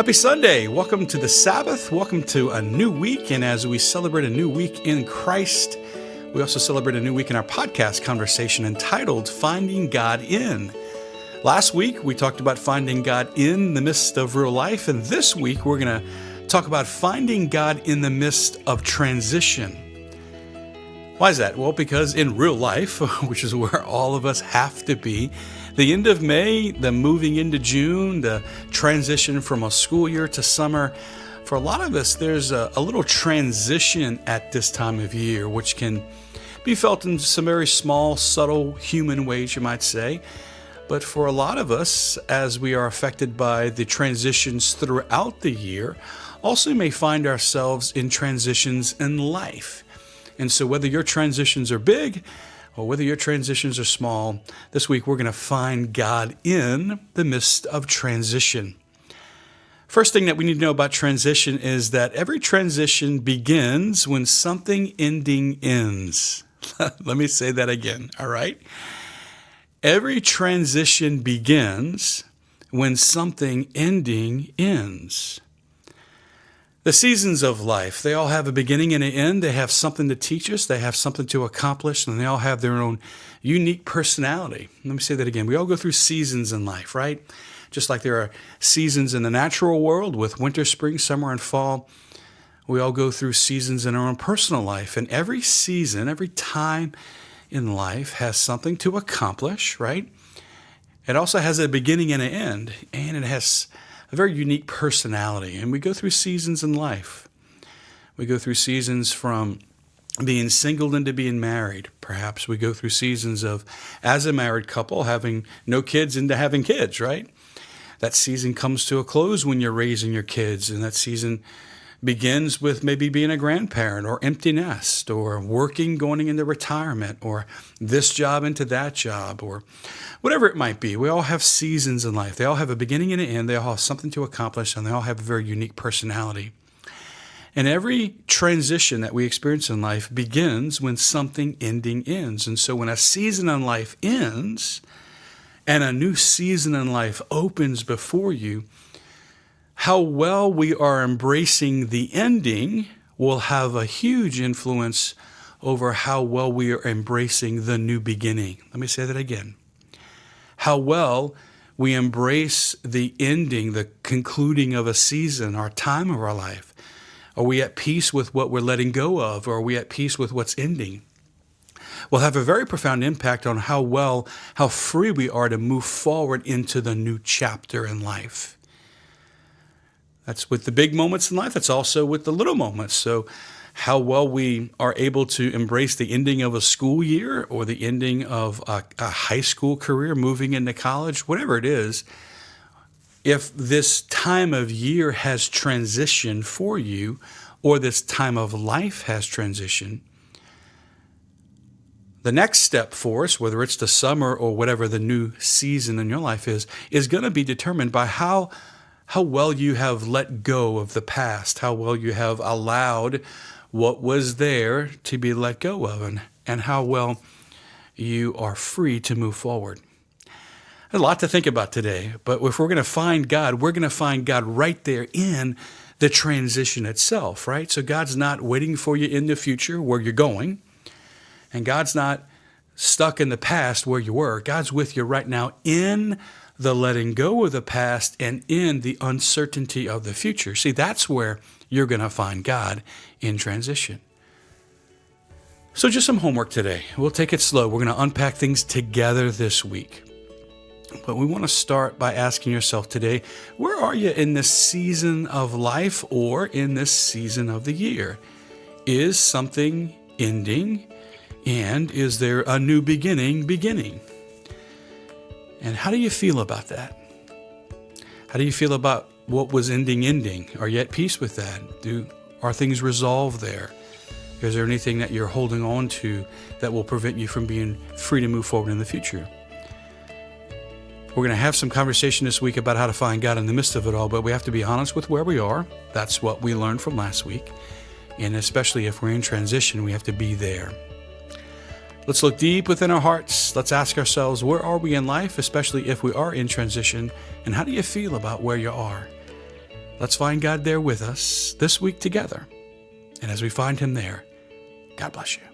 Happy Sunday. Welcome to the Sabbath. Welcome to a new week. And as we celebrate a new week in Christ, we also celebrate a new week in our podcast conversation entitled Finding God In. Last week, we talked about finding God in the midst of real life. And this week, we're going to talk about finding God in the midst of transition. Why is that? Well, because in real life, which is where all of us have to be, the end of May, the moving into June, the transition from a school year to summer, for a lot of us, there's a little transition at this time of year, which can be felt in some very small, subtle human ways, you might say. But for a lot of us, as we are affected by the transitions throughout the year, also may find ourselves in transitions in life. And so whether your transitions are big or whether your transitions are small, this week we're going to find God in the midst of transition. First thing that we need to know about transition is that every transition begins when something ending ends. Let me say that again, all right? Every transition begins when something ending ends. The seasons of life, they all have a beginning and an end. They have something to teach us. They have something to accomplish, and they all have their own unique personality. Let me say that again. We all go through seasons in life, right? Just like there are seasons in the natural world with winter, spring, summer, and fall, we all go through seasons in our own personal life. And every season, every time in life has something to accomplish, right? It also has a beginning and an end, and it has a very unique personality. And we go through seasons in life. We go through seasons from being single into being married. Perhaps we go through seasons of, as a married couple, having no kids into having kids, right? That season comes to a close when you're raising your kids, and that season begins with maybe being a grandparent or empty nest or working, going into retirement, or this job into that job, or whatever it might be. We all have seasons in life. They all have a beginning and an end. They all have something to accomplish, and they all have a very unique personality. And every transition that we experience in life begins when something ending ends. And so when a season in life ends and a new season in life opens before you, how well we are embracing the ending will have a huge influence over how well we are embracing the new beginning. Let me say that again. How well we embrace the ending, the concluding of a season, our time of our life. Are we at peace with what we're letting go of, or are we at peace with what's ending? Will have a very profound impact on how free we are to move forward into the new chapter in life. That's with the big moments in life. That's also with the little moments. So how well we are able to embrace the ending of a school year or the ending of a high school career, moving into college, whatever it is. If this time of year has transitioned for you, or this time of life has transitioned, the next step for us, whether it's the summer or whatever the new season in your life is going to be determined by how well you have let go of the past, how well you have allowed what was there to be let go of, and how well you are free to move forward. There's a lot to think about today, but if we're going to find God, we're going to find God right there in the transition itself, right? So God's not waiting for you in the future where you're going, and God's not stuck in the past where you were. God's with you right now in the letting go of the past and in the uncertainty of the future. See, that's where you're going to find God in transition. So just some homework today. We'll take it slow. We're going to unpack things together this week. But we want to start by asking yourself today, where are you in this season of life or in this season of the year? Is something ending? And is there a new beginning? And how do you feel about that? How do you feel about what was ending? Are you at peace with that? Are things resolved there? Is there anything that you're holding on to that will prevent you from being free to move forward in the future? We're going to have some conversation this week about how to find God in the midst of it all, but we have to be honest with where we are. That's what we learned from last week. And especially if we're in transition, we have to be there. Let's look deep within our hearts. Let's ask ourselves, where are we in life, especially if we are in transition? And how do you feel about where you are? Let's find God there with us this week together. And as we find him there, God bless you.